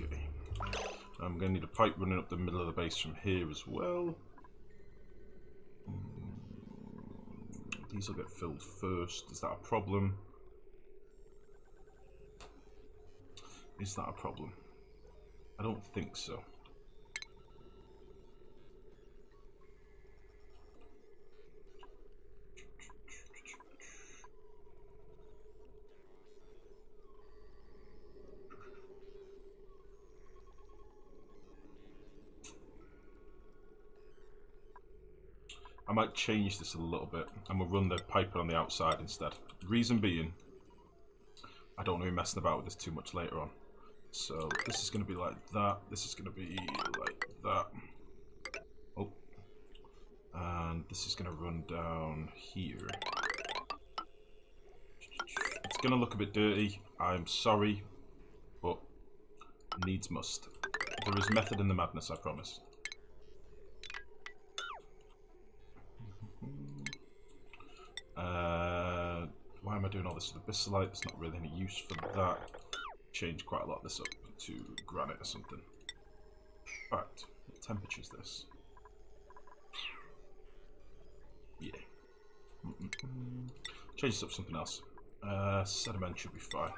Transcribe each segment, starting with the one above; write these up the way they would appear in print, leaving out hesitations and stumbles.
Okay. I'm going to need a pipe running up the middle of the base from here as well. These will get filled first. Is that a problem? Is that a problem? I don't think so. I might change this a little bit and we'll run the piper on the outside instead. Reason being, I don't want to be messing about with this too much later on. So this is going to be like that, this is going to be like that. Oh. And this is going to run down here. It's going to look a bit dirty, I'm sorry, but needs must. There is method in the madness, I promise. Why am I doing all this with abyssalite? There's not really any use for that. Change quite a lot of this up to granite or something. Right, what temperature is this? Yeah. Change this up to something else. Sediment should be fine.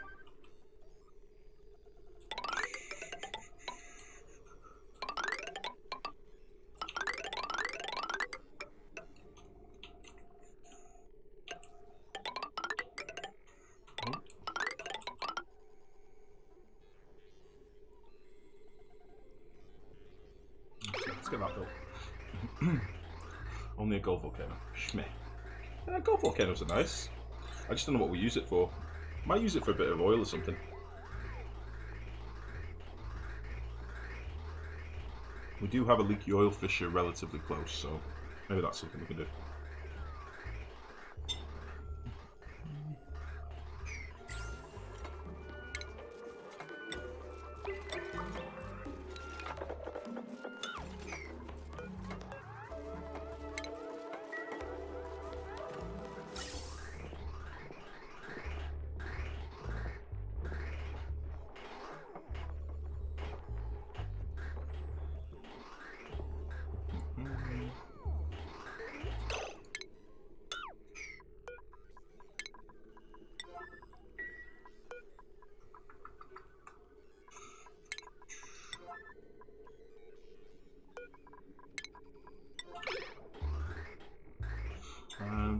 Let's get that built. Only a gold volcano. Schmeh. Yeah, gold volcanoes are nice. I just don't know what we use it for. Might use it for a bit of oil or something. We do have a leaky oil fissure relatively close, so maybe that's something we can do.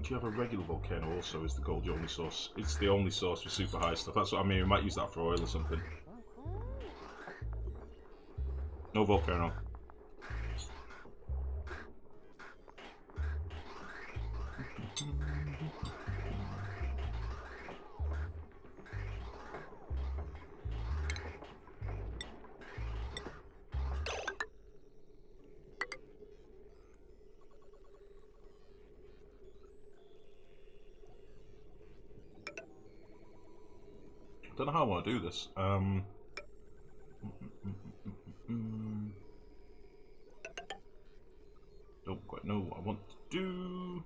Do you have a regular volcano also? Is the gold the only source? It's the only source for super high stuff. That's what I mean. We might use that for oil or something. No volcano. Don't know how I want to do this. Don't quite know what I want to do.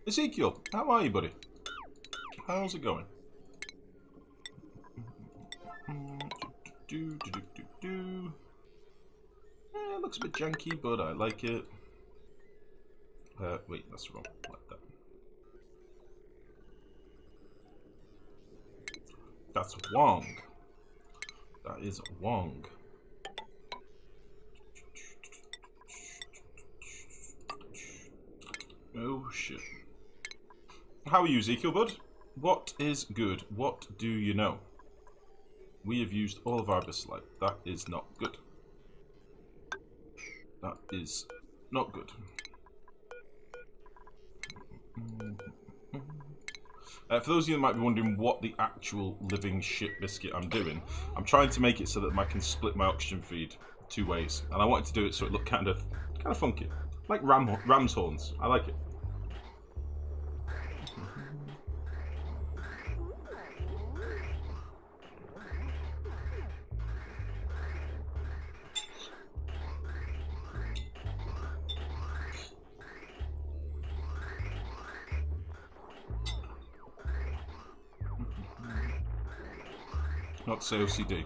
Ezekiel, how are you, buddy? How's it going? It looks a bit janky, but I like it. Wait, that's wrong. Like that. That's Wong. That is Wong. Oh shit. How are you, Ezekiel, bud? What is good? What do you know? We have used all of our abyssalite. That is not good. That is not good. For those of you that might be wondering what the actual living shit biscuit I'm doing, I'm trying to make it so that I can split my oxygen feed 2 ways, and I wanted to do it so it looked kind of funky, like ram's horns. I like it. Not to say OCD.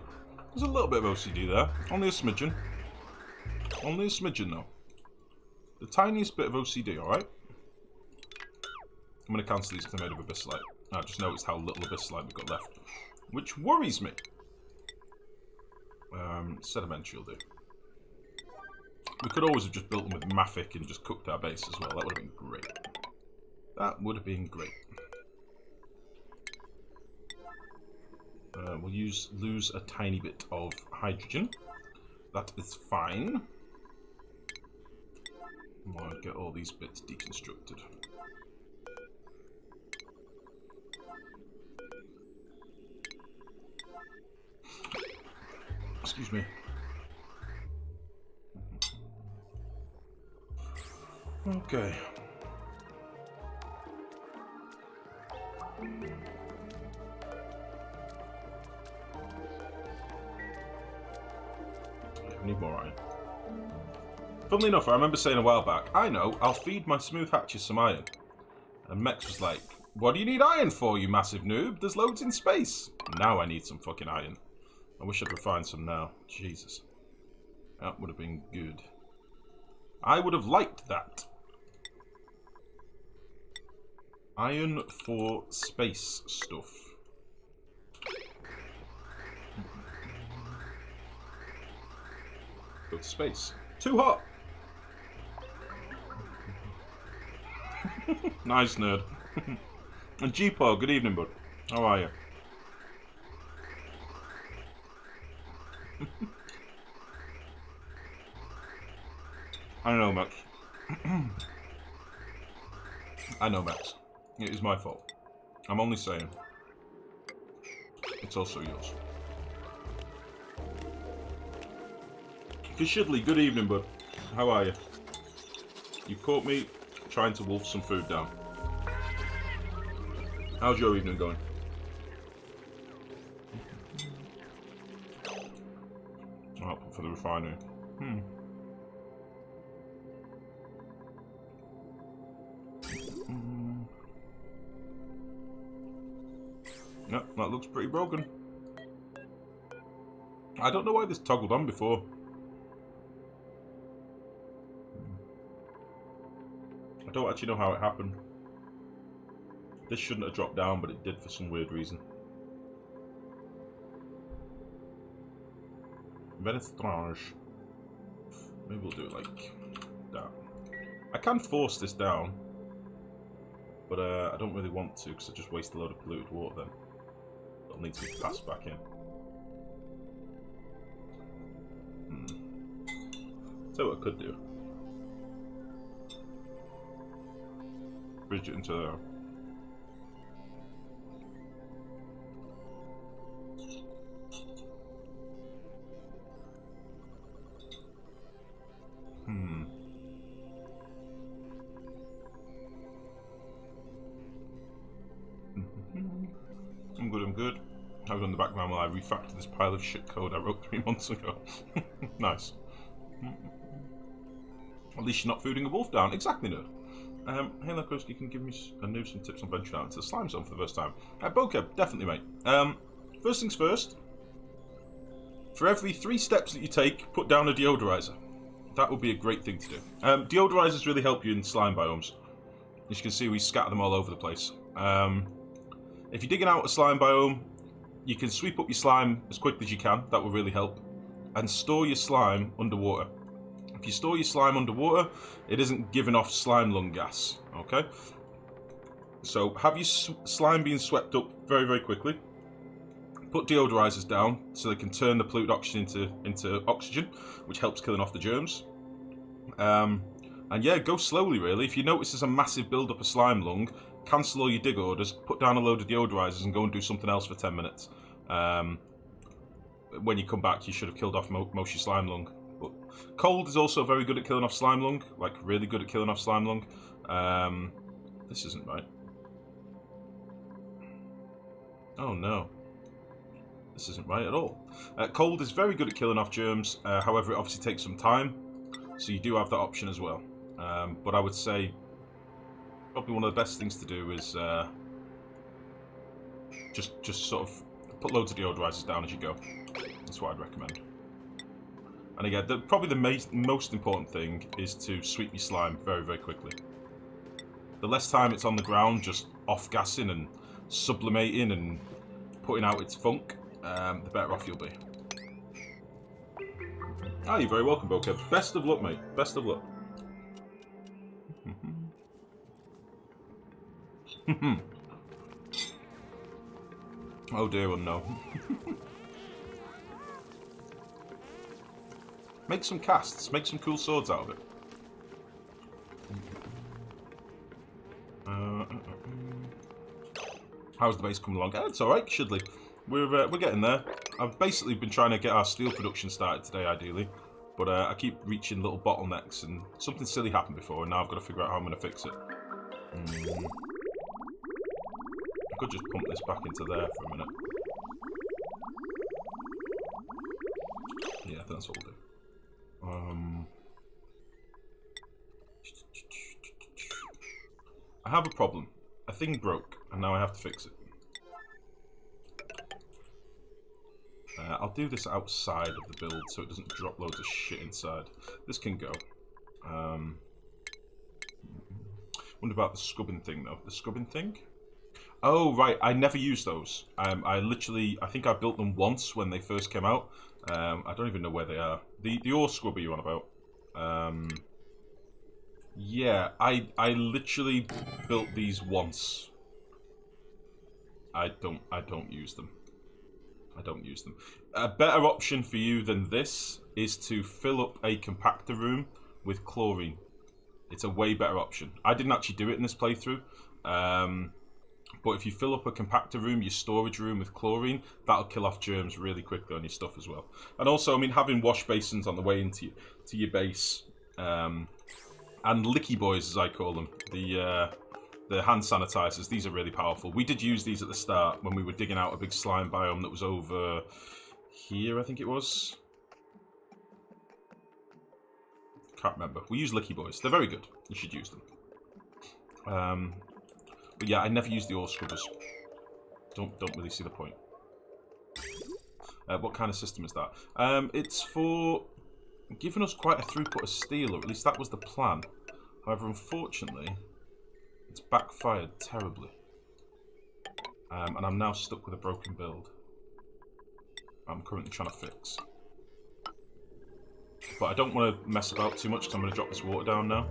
There's a little bit of OCD there. Only a smidgen. Only a smidgen, though. The tiniest bit of OCD, alright? I'm going to cancel these because they're made of abyssalite. I just noticed how little abyssalite we've got left. Which worries me. Sedimentary will do. We could always have just built them with Mafic and just cooked our base as well. That would have been great. That would have been great. We'll lose a tiny bit of hydrogen. That is fine. We'll get all these bits deconstructed. Excuse me. Okay. I need more iron. Funnily enough, I remember saying a while back, I know, I'll feed my smooth hatches some iron. And Mex was like, what do you need iron for, you massive noob? There's loads in space. Now I need some fucking iron. I wish I'd refined some now. Jesus. That would have been good. I would have liked that. Iron for space stuff. Go to space. Too hot! Nice, nerd. And G-Paw, good evening, bud. How are you? I know, Max. I know, Max. It is my fault. I'm only saying. It's also yours. Kashidley, good evening, bud. How are you? You caught me trying to wolf some food down. How's your evening going? Output for the refinery. Yep, that looks pretty broken. I don't know why this toggled on before. I don't actually know how it happened. This shouldn't have dropped down, but it did for some weird reason. Very strange. Maybe we'll do it like that. I can force this down, but I don't really want to because I just waste a load of polluted water then. It'll need to be passed back in. So what I could do. Bridge it into there. I'm good. I was on the background while I refactored this pile of shit code I wrote 3 months ago. Nice. At least you're not fooding a wolf down. Exactly, nerd. Hey, Lakowski, can give me some tips on venturing out into the slime zone for the first time. Bokeh, definitely, mate. First things first. For every 3 steps that you take, put down a deodorizer. That would be a great thing to do. Deodorizers really help you in slime biomes. As you can see, we scatter them all over the place. If you're digging out a slime biome, you can sweep up your slime as quickly as you can. That will really help. And store your slime underwater. If you store your slime underwater, it isn't giving off slime lung gas. Okay? So have your slime being swept up very, very quickly. Put deodorizers down so they can turn the polluted oxygen into oxygen, which helps killing off the germs. And yeah, go slowly really. If you notice there's a massive build-up of slime lung, cancel all your dig orders, put down a load of deodorizers and go and do something else for 10 minutes. When you come back, you should have killed off most of your slime lung. But cold is also very good at killing off slime lung, like really good at killing off slime lung. This isn't right. Oh no. This isn't right at all. Cold is very good at killing off germs, however it obviously takes some time, so you do have that option as well. But I would say probably one of the best things to do is just sort of put loads of deodorizers down as you go. That's what I'd recommend. And again, probably the most important thing is to sweep your slime very, very quickly. The less time it's on the ground, just off-gassing and sublimating and putting out its funk, the better off you'll be. Ah, you're very welcome, Bokeh. Best of luck, mate. Best of luck. Oh dear, oh no. Make some casts. Make some cool swords out of it. How's the base coming along? It's alright, Shidley. We're getting there. I've basically been trying to get our steel production started today, ideally. But I keep reaching little bottlenecks, and something silly happened before, and now I've got to figure out how I'm going to fix it. I could just pump this back into there for a minute. Yeah, that's what we'll do. I have a problem. A thing broke, and now I have to fix it. I'll do this outside of the build so it doesn't drop loads of shit inside. This can go. Wonder about the scrubbing thing, though. The scrubbing thing? Oh, right. I never used those. I think I built them once when they first came out. I don't even know where they are. The ore scrubber you're on about. Yeah, I literally built these once. I don't use them. I don't use them. A better option for you than this is to fill up a compactor room with chlorine. It's a way better option. I didn't actually do it in this playthrough. But if you fill up a compactor room, your storage room with chlorine, that'll kill off germs really quickly on your stuff as well. And also, I mean, having wash basins on the way into your base, and licky boys, as I call them, the hand sanitizers, these are really powerful. We did use these at the start when we were digging out a big slime biome that was over here, I think it was. Can't remember. We use licky boys. They're very good. You should use them. But yeah, I never use the ore scrubbers. Don't really see the point. What kind of system is that? It's for giving us quite a throughput of steel, or at least that was the plan. However, unfortunately, it's backfired terribly. And I'm now stuck with a broken build. I'm currently trying to fix. But I don't want to mess about too much because I'm going to drop this water down now.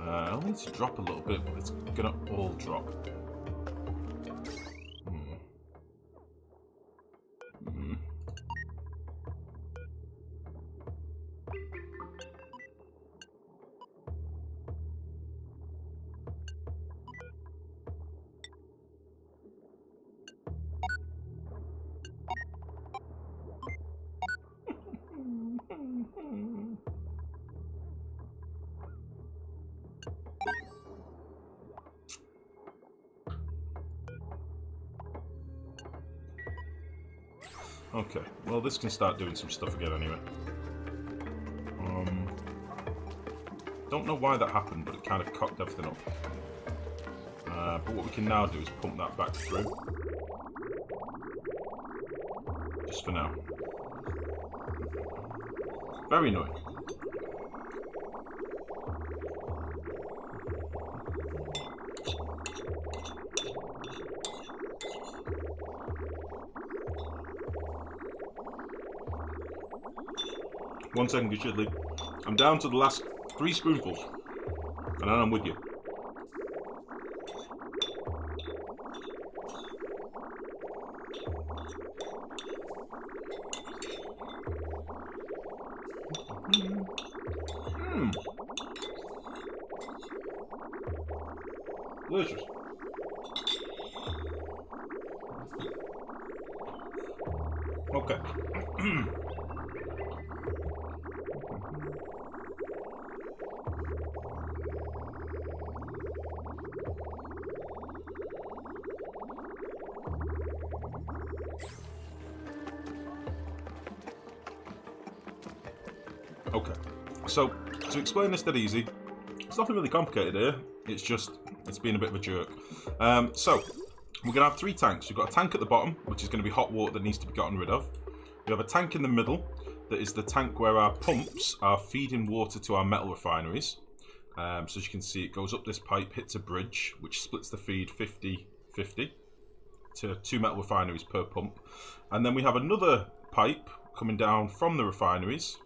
I only need to drop a little bit, but it's going to all drop. Okay, well this can start doing some stuff again anyway. Don't know why that happened, but it kind of cocked everything up. But what we can now do is pump that back through. Just for now. Very annoying. One second, good Shidley. I'm down to the last 3 spoonfuls. And then I'm with you. Delicious. Okay. Okay, so to explain this dead easy, it's nothing really complicated here, it's just, it's been a bit of a jerk. So, We're going to have 3 tanks. We've got a tank at the bottom, which is going to be hot water that needs to be gotten rid of. We have a tank in the middle, that is the tank where our pumps are feeding water to our metal refineries. So as you can see, it goes up this pipe, hits a bridge, which splits the feed 50-50 to 2 metal refineries per pump. And then we have another pipe coming down from the refineries,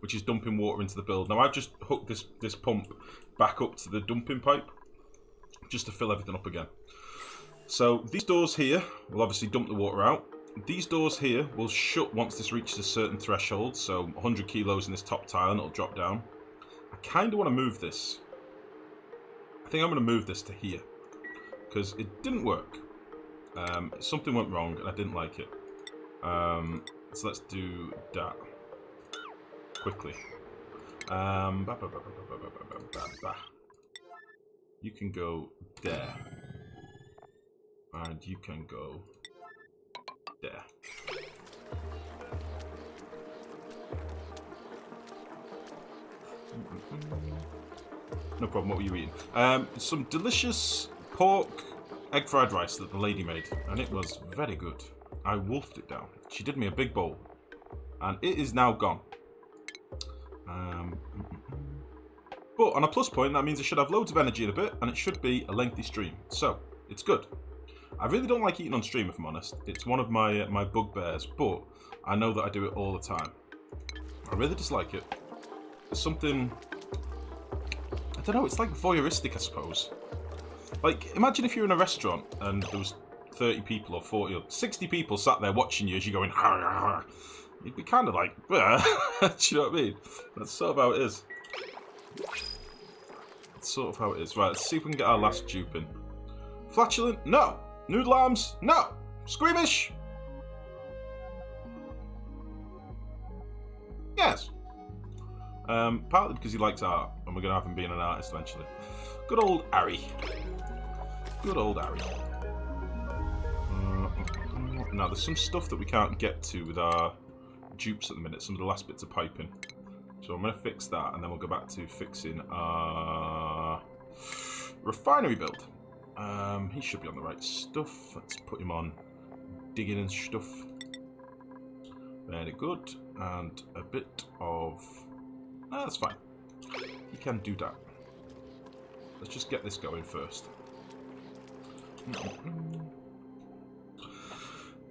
which is dumping water into the build. Now I've just hooked this pump back up to the dumping pipe, just to fill everything up again. So these doors here will obviously dump the water out. These doors here will shut once this reaches a certain threshold, so 100 kilos in this top tile and it'll drop down. I kind of want to move this. I think I'm going to move this to here, because it didn't work. Something went wrong and I didn't like it. So let's do that quickly. You can go there. And you can go there. No problem, what were you eating? Some delicious pork egg fried rice that the lady made, and it was very good. I wolfed it down. She did me a big bowl, and it is now gone. But on a plus point, that means I should have loads of energy in a bit, and it should be a lengthy stream. So, it's good. I really don't like eating on stream, if I'm honest. It's one of my bugbears, but I know that I do it all the time. I really dislike it. There's something... I don't know, it's like voyeuristic, I suppose. Like, imagine if you're in a restaurant and there was 30 people or 40 or 60 people sat there watching you as you're going, har, har, har. You'd be kind of like, do you know what I mean? That's sort of how it is. That's sort of how it is. Right, let's see if we can get our last dupe in. Flatulent? No. Noodle arms? No. Squeamish? Yes. Partly because he likes art, and we're going to have him being an artist eventually. Good old Harry. Good old Harry. Now, there's some stuff that we can't get to with our dupes at the minute, some of the last bits of piping. So I'm going to fix that, and then we'll go back to fixing our refinery build. He should be on the right stuff. Let's put him on digging and stuff. Very good. And a bit of... that's fine. He can do that. Let's just get this going first.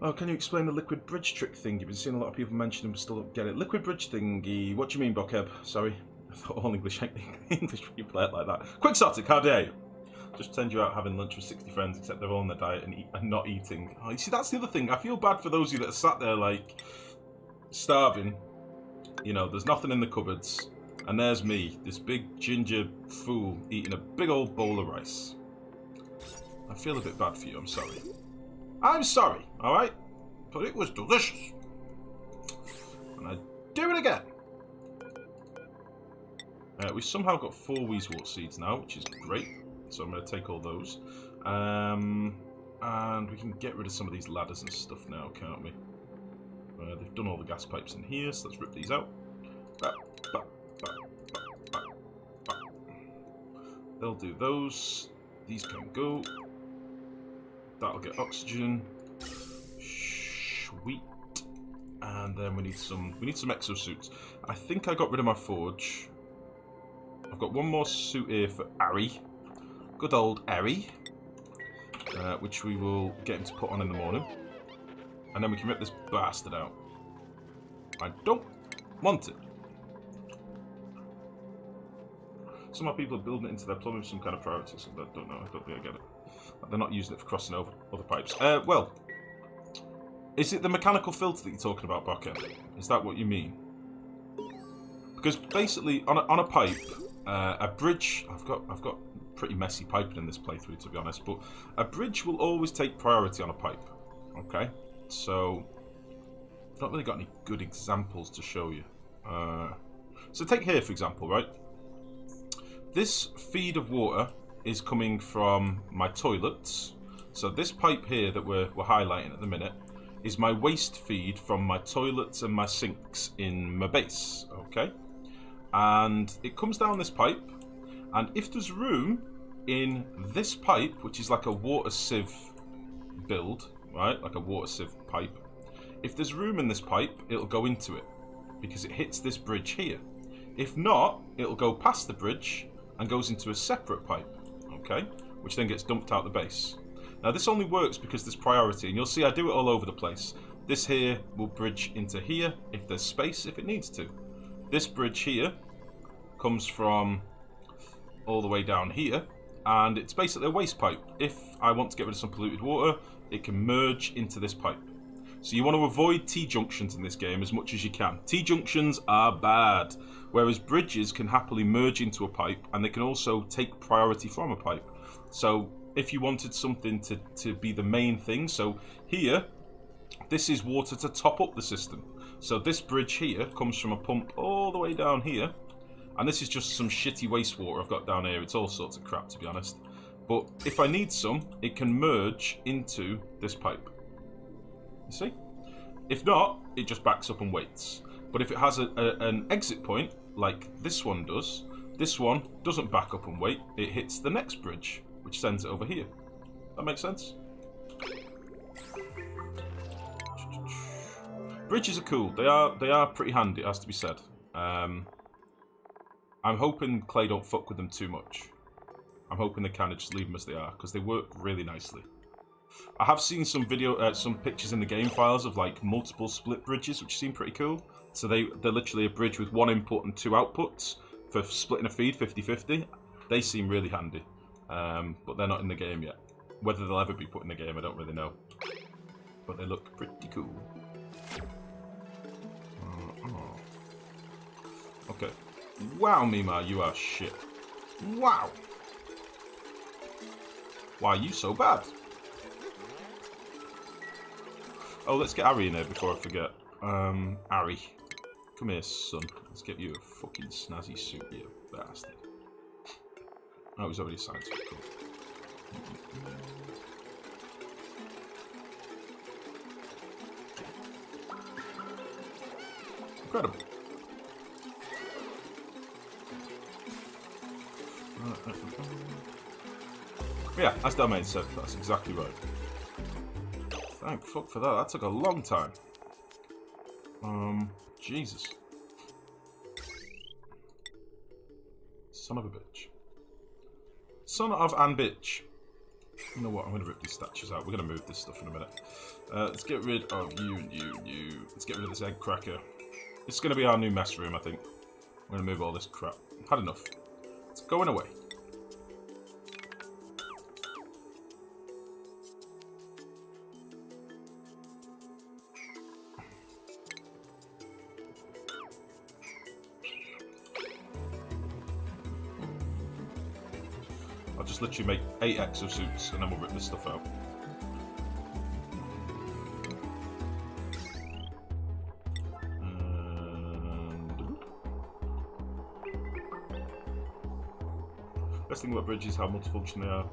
Oh, can you explain the liquid bridge trick thing? You've been seeing a lot of people mention them, but still don't get it. Liquid bridge thingy. What do you mean, Bokeb? Sorry. I thought all English people play it like that. Quixotic, how dare you? Just pretend you're out having lunch with 60 friends, except they're all on their diet and not eating. Oh, you see, that's the other thing. I feel bad for those of you that are sat there, like, starving. You know, there's nothing in the cupboards. And there's me, this big ginger fool, eating a big old bowl of rice. I feel a bit bad for you, I'm sorry. I'm sorry, alright? But it was delicious. And I'd do it again. We've somehow got 4 Weezewort seeds now, which is great. So I'm going to take all those. And we can get rid of some of these ladders and stuff now, can't we? They've done all the gas pipes in here, so let's rip these out. They'll do those. These can go. That'll get oxygen. Sweet. And then we need some exosuits. I think I got rid of my forge. I've got one more suit here for Harry. Good old Harry. Which we will get him to put on in the morning. And then we can rip this bastard out. I don't want it. Some people are building it into their plumbing with some kind of priority, so I don't know. I don't think I get it. They're not using it for crossing over other pipes. Well, is it the mechanical filter that you're talking about, Bokeh? Is that what you mean? Because basically, on a pipe, a bridge. I've got pretty messy piping in this playthrough, to be honest. But a bridge will always take priority on a pipe. Okay, so I've not really got any good examples to show you. So take here, for example, right? This feed of water is coming from my toilets. So this pipe here that we're highlighting at the minute is my waste feed from my toilets and my sinks in my base, okay? And it comes down this pipe, and if there's room in this pipe, which is like a water sieve build, right, like a water sieve pipe, if there's room in this pipe, it'll go into it because it hits this bridge here. If not, it'll go past the bridge and goes into a separate pipe, okay, which then gets dumped out the base. Now this only works because there's priority, and you'll see I do it all over the place. This here will bridge into here if there's space, if it needs to. This bridge here comes from all the way down here, and it's basically a waste pipe. If I want to get rid of some polluted water, it can merge into this pipe. So you want to avoid T-junctions in this game as much as you can. T-junctions are bad, whereas bridges can happily merge into a pipe, and they can also take priority from a pipe. So if you wanted something to be the main thing, so here, this is water to top up the system. So this bridge here comes from a pump all the way down here, and this is just some shitty wastewater I've got down here. It's all sorts of crap, to be honest. But if I need some, it can merge into this pipe. You see? If not, it just backs up and waits. But if it has an exit point, like this one does, this one doesn't back up and wait. It hits the next bridge, which sends it over here. That makes sense? Bridges are cool. They are pretty handy, it has to be said. I'm hoping Clay don't fuck with them too much. I'm hoping they kind of just leave them as they are, because they work really nicely. I have seen some some pictures in the game files of like multiple split bridges, which seem pretty cool. So they're literally a bridge with one input and two outputs for splitting a feed 50-50. They seem really handy, but they're not in the game yet. Whether they'll ever be put in the game, I don't really know. But they look pretty cool. Okay. Wow, Mima, you are shit. Wow. Why are you so bad? Oh, let's get Ari in here before I forget. Ari. Come here, son. Let's get you a fucking snazzy suit, you bastard. Oh, he's already signed to it. Cool. Incredible. Yeah, as Domain said, that's exactly right. Thank fuck for that. That took a long time. Jesus. Son of a bitch. Son of an bitch. You know what? I'm going to rip these statues out. We're going to move this stuff in a minute. Let's get rid of you and you and you. Let's get rid of this egg cracker. It's going to be our new mess room, I think. I'm going to move all this crap. Had enough. It's going away. I'll just literally make 8 exosuits and then we'll rip this stuff out. Best thing about bridges is how multifunction they are.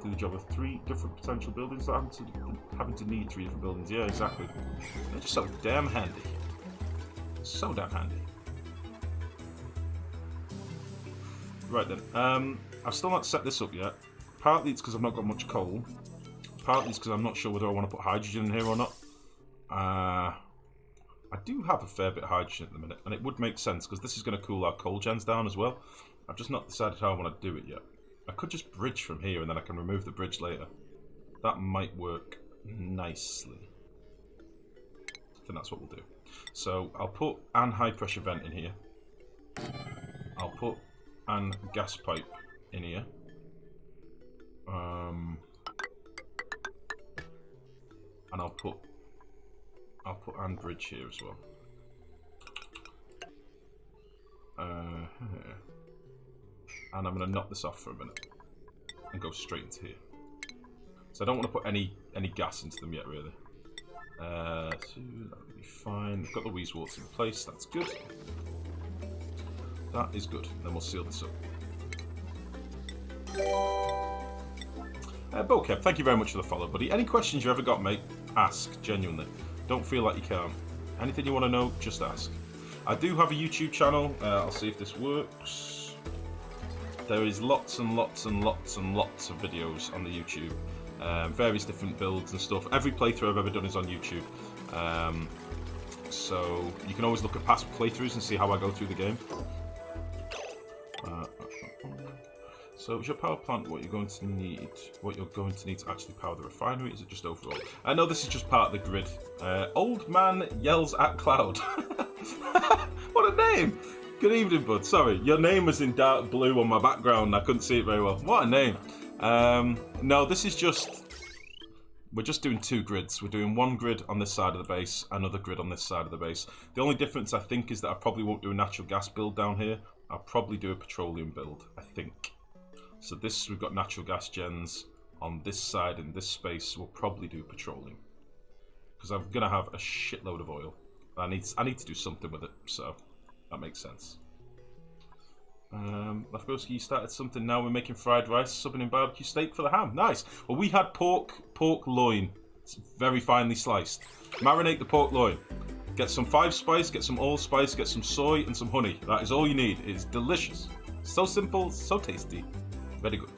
Do the job of 3 different potential buildings without having to need 3 different buildings. Yeah, exactly. They're just so damn handy. So damn handy. Right then. I've still not set this up yet. Partly it's because I've not got much coal. Partly it's because I'm not sure whether I want to put hydrogen in here or not. I do have a fair bit of hydrogen at the minute, and it would make sense because this is going to cool our coal gens down as well. I've just not decided how I want to do it yet. I could just bridge from here and then I can remove the bridge later. That might work nicely. I think that's what we'll do. So I'll put an high pressure vent in here. I'll put an gas pipe in here. And I'll put an bridge here as well. And I'm going to knock this off for a minute and go straight into here. So I don't want to put any gas into them yet, really. So that'll be fine. We've got the wheeze walls in place. That's good. That is good. Then we'll seal this up. Bokeb, thank you very much for the follow, buddy. Any questions you ever got, mate? Ask, genuinely. Don't feel like you can't. Anything you want to know, just ask. I do have a YouTube channel. I'll see if this works. There is lots and lots and lots and lots of videos on the YouTube. various different builds and stuff. Every playthrough I've ever done is on YouTube. So you can always look at past playthroughs and see how I go through the game. So is your power plant what you're going to need? What you're going to need to actually power the refinery? Is it just overall? No, this is just part of the grid. Old man yells at cloud. What a name! Good evening, bud. Sorry, your name was in dark blue on my background. I couldn't see it very well. What a name! No, this is just... We're just doing 2 grids. We're doing 1 grid on this side of the base, another grid on this side of the base. The only difference, I think, is that I probably won't do a natural gas build down here. I'll probably do a petroleum build, I think. So this, we've got natural gas gens. On this side, in this space, we'll probably do petroleum. Because I'm going to have a shitload of oil. I need to do something with it, so that makes sense. Lifegrow, you started something now. We're making fried rice, subbing in barbecue steak for the ham. Nice. Well, we had pork loin. It's very finely sliced. Marinate the pork loin. Get some 5 spice, get some allspice, get some soy and some honey. That is all you need. It is delicious. So simple, so tasty. Very good.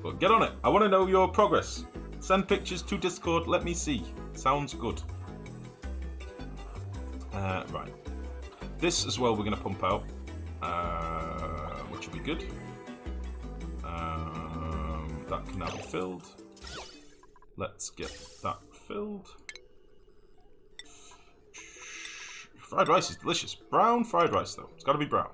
But get on it. I want to know your progress. Send pictures to Discord. Let me see. Sounds good. Right. This as well we're going to pump out. Which will be good. That can now be filled. Let's get that filled. Fried rice is delicious. Brown fried rice though. It's got to be brown.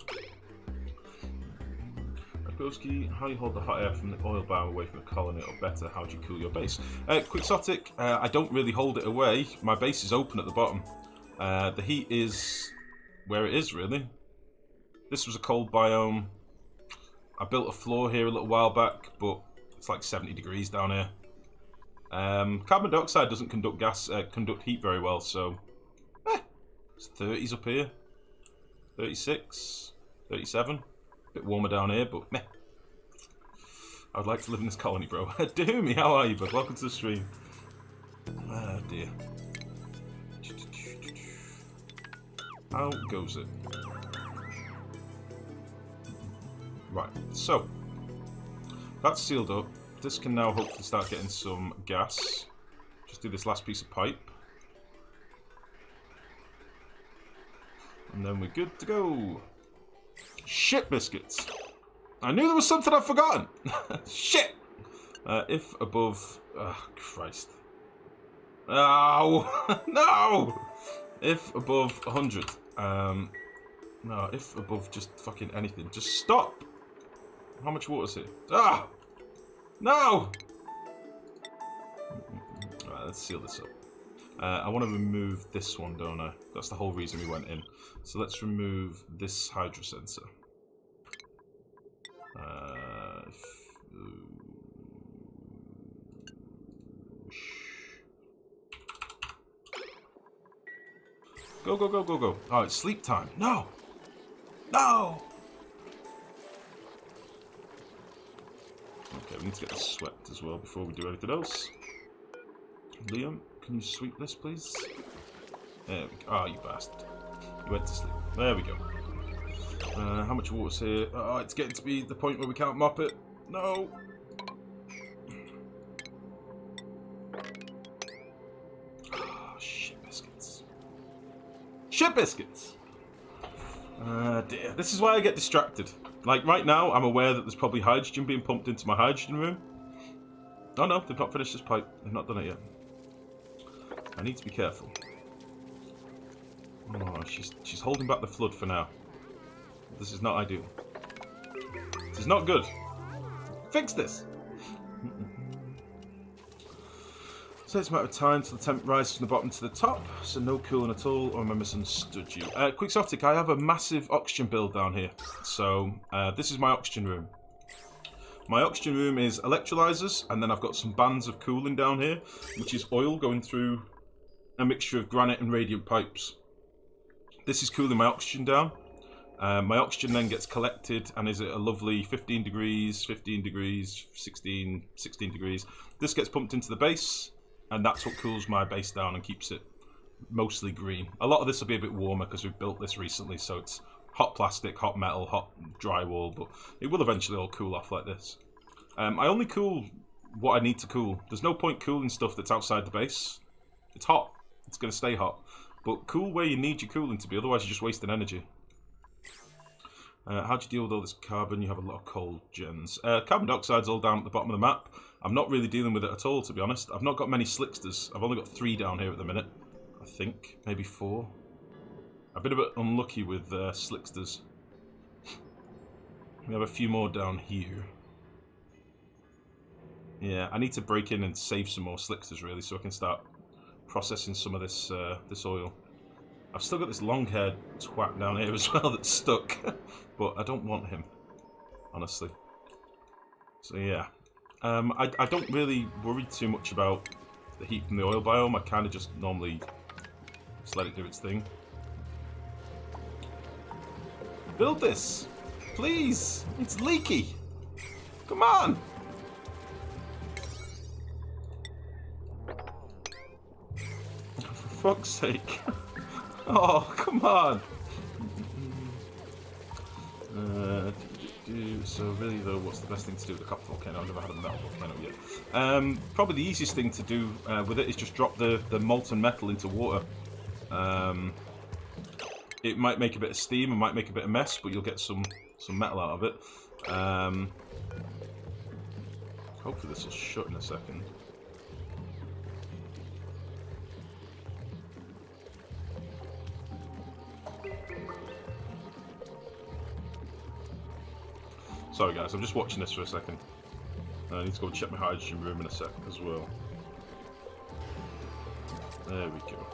How you hold the hot air from the oil bar away from the colony, or better, how do you cool your base? Quixotic, I don't really hold it away. My base is open at the bottom. The heat is where it is, really. This was a cold biome. I built a floor here a little while back, but it's like 70 degrees down here. Carbon dioxide doesn't conduct heat very well, so it's 30s up here, 36, 37. A bit warmer down here, but meh. I'd like to live in this colony, bro. Doomy, how are you, bud? Welcome to the stream. Ah, dear. How goes it? Right, so that's sealed up. This can now hopefully start getting some gas. Just do this last piece of pipe. And then we're good to go. Shit biscuits. I knew there was something I'd forgotten. Shit. If above... Oh, Christ. Oh, no. If above 100. No, if above just fucking anything. Just stop. How much water is here? Ah. No. Right, let's seal this up. I want to remove this one, don't I? That's the whole reason we went in. So let's remove this hydro sensor. Go, go, go, go, go. Oh, it's sleep time. No! No! Okay, we need to get this swept as well before we do anything else. Liam, can you sweep this, please? There we go. Oh, you bastard. You went to sleep. There we go. How much water's here? Oh, it's getting to be the point where we can't mop it. No! Oh, shit biscuits. Shit biscuits! Dear. This is why I get distracted. Like, right now, I'm aware that there's probably hydrogen being pumped into my hydrogen room. Oh no, they've not finished this pipe. They've not done it yet. I need to be careful. Oh, she's holding back the flood for now. This is not ideal. This is not good. Fix this! So it's a matter of time till the temp rises from the bottom to the top, so no cooling at all, or am I misunderstood you? Quixotic, I have a massive oxygen build down here. So, this is my oxygen room. My oxygen room is electrolyzers, and then I've got some bands of cooling down here, which is oil going through a mixture of granite and radiant pipes. This is cooling my oxygen down. My oxygen then gets collected and is at a lovely 15 degrees, 15 degrees, 16 degrees. This gets pumped into the base, and that's what cools my base down and keeps it mostly green. A lot of this will be a bit warmer because we've built this recently, so it's hot plastic, hot metal, hot drywall, but it will eventually all cool off like this. I only cool what I need to cool. There's no point cooling stuff that's outside the base. It's hot. It's going to stay hot. But cool where you need your cooling to be, otherwise you're just wasting energy. How do you deal with all this carbon? You have a lot of coal gens. Carbon dioxide's all down at the bottom of the map. I'm not really dealing with it at all, to be honest. I've not got many slicksters. I've only got 3 down here at the minute. I think. Maybe 4. I've been a bit unlucky with slicksters. We have a few more down here. Yeah, I need to break in and save some more slicksters, really, so I can start processing some of this this oil. I've still got this long-haired twat down here as well that's stuck, but I don't want him, honestly. So yeah, I don't really worry too much about the heat from the oil biome. I kind of just normally just let it do its thing. Build this, please. It's leaky. Come on. For fuck's sake. Oh, come on. So really though, what's the best thing to do with the copper volcano? I've never had a metal volcano yet. Probably the easiest thing to do with it is just drop the molten metal into water. It might make a bit of steam, it might make a bit of mess, but you'll get some metal out of it. Hopefully this will shut in a second. Sorry guys, I'm just watching this for a second. I need to go check my hydrogen room in a sec as well. There we go.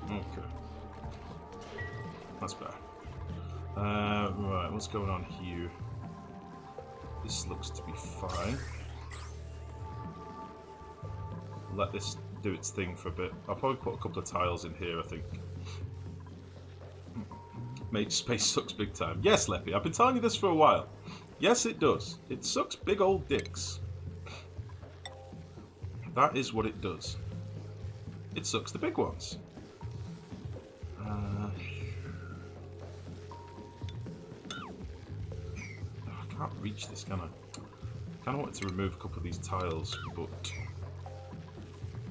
Okay. That's better. Right, what's going on here? This looks to be fine. Let this do its thing for a bit. I'll probably put a couple of tiles in here, I think. Mate, space sucks big time. Yes, Leppy, I've been telling you this for a while. Yes, it does. It sucks big old dicks. That is what it does. It sucks the big ones. I can't reach this, can I? I kind of wanted to remove a couple of these tiles, but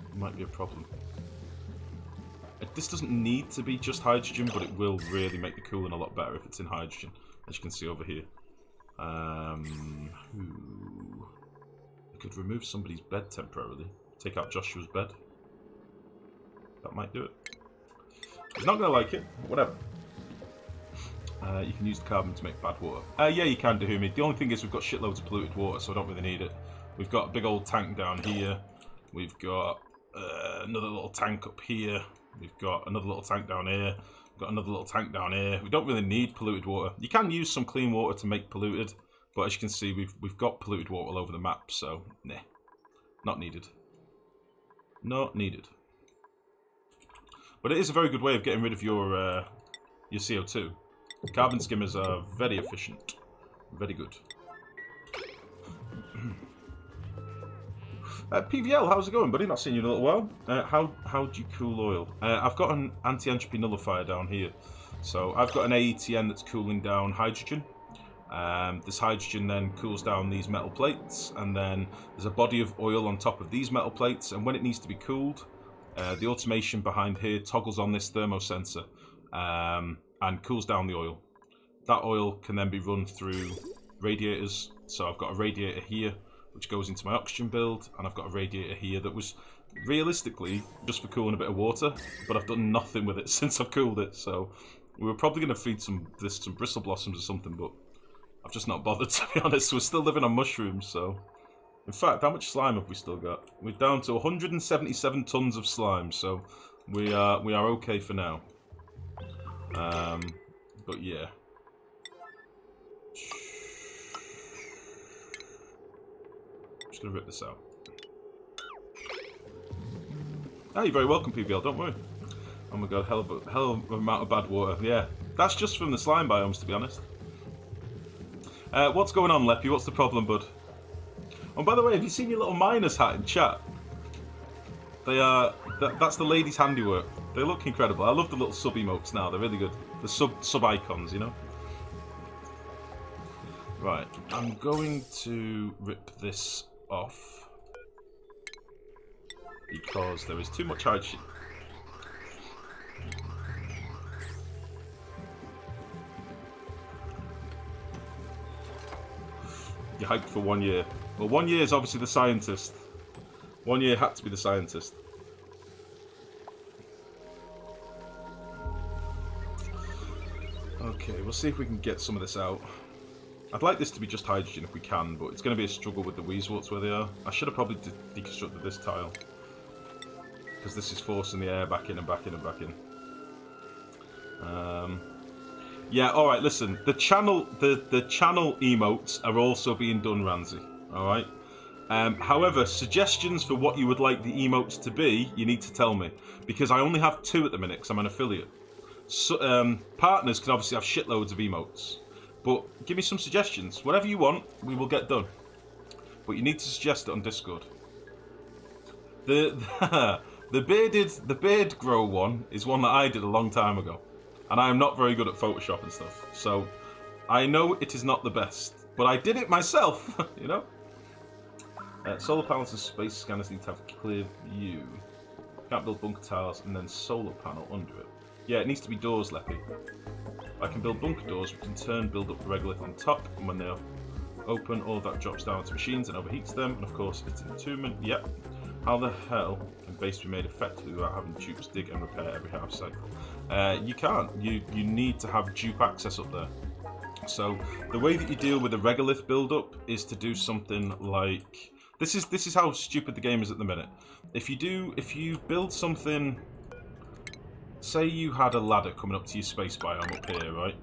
it might be a problem. This doesn't need to be just hydrogen, but it will really make the cooling a lot better if it's in hydrogen, as you can see over here. I could remove somebody's bed temporarily. Take out Joshua's bed. That might do it. He's not going to like it. Whatever. You can use the carbon to make bad water. Yeah, you can, Dahumi. The only thing is we've got shitloads of polluted water, so I don't really need it. We've got a big old tank down here. We've got another little tank up here. We've got another little tank down here. We've got another little tank down here. We don't really need polluted water. You can use some clean water to make polluted, but as you can see, we've got polluted water all over the map, so nah, not needed. Not needed. But it is a very good way of getting rid of your CO2. Carbon skimmers are very efficient, very good. PVL, how's it going, buddy? Not seen you in a little while. How do you cool oil? I've got an anti-entropy nullifier down here. So I've got an AETN that's cooling down hydrogen. This hydrogen then cools down these metal plates, and then there's a body of oil on top of these metal plates, and when it needs to be cooled, the automation behind here toggles on this thermosensor and cools down the oil. That oil can then be run through radiators. So I've got a radiator here which goes into my oxygen build, and I've got a radiator here that was realistically just for cooling a bit of water, but I've done nothing with it since I've cooled it. So we were probably going to feed some bristle blossoms or something, but I've just not bothered, to be honest. We're still living on mushrooms, so... In fact, how much slime have we still got? We're down to 177 tons of slime, so we are okay for now. But yeah. Just gonna rip this out. Ah, you're very welcome, PBL, don't worry. Oh my god, hell of an amount of bad water. Yeah, that's just from the slime biomes, to be honest. What's going on, Leppy? What's the problem, bud? Oh, by the way, have you seen your little miner's hat in chat? They are... That's the ladies' handiwork. They look incredible. I love the little sub emotes now. They're really good. the sub icons, you know. Right, I'm going to rip this off because there is too much hydrogen. You hyped for 1 year. Well, 1 year is obviously the scientist. 1 year had to be the scientist. Okay, we'll see if we can get some of this out. I'd like this to be just hydrogen if we can, but it's going to be a struggle with the weezeworts where they are. I should have probably deconstructed this tile, because this is forcing the air back in and back in and back in. Yeah, alright, listen. The channel emotes are also being done, Ramsey. Alright? However, suggestions for what you would like the emotes to be, you need to tell me. Because I only have 2 at the minute, because I'm an affiliate. So, partners can obviously have shitloads of emotes. But give me some suggestions. Whatever you want, we will get done. But you need to suggest it on Discord. The beard grow one is one that I did a long time ago. And I am not very good at Photoshop and stuff. So, I know it is not the best. But I did it myself, you know? Solar panels and space scanners need to have clear view. Can't build bunker tiles and then solar panel under it. Yeah, it needs to be doors, Leppy. I can build bunker doors, which in turn build up the regolith on top, and when they're open, all of that drops down to machines and overheats them, and of course it's entombment. Yep. How the hell can base be made effectively without having dupes dig and repair every half cycle? You can't. You need to have dupe access up there. So the way that you deal with the regolith build-up is to do something like this is how stupid the game is at the minute. If you build something. Say you had a ladder coming up to your space biome up here, right?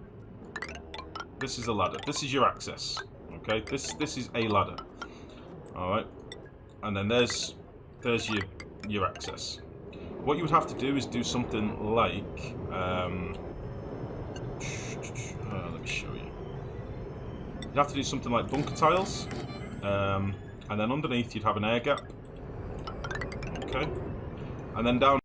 This is a ladder. This is your access. Okay? This is a ladder. Alright? And then there's your access. What you would have to do is do something like let me show you. You'd have to do something like bunker tiles. And then underneath you'd have an air gap. Okay? And then down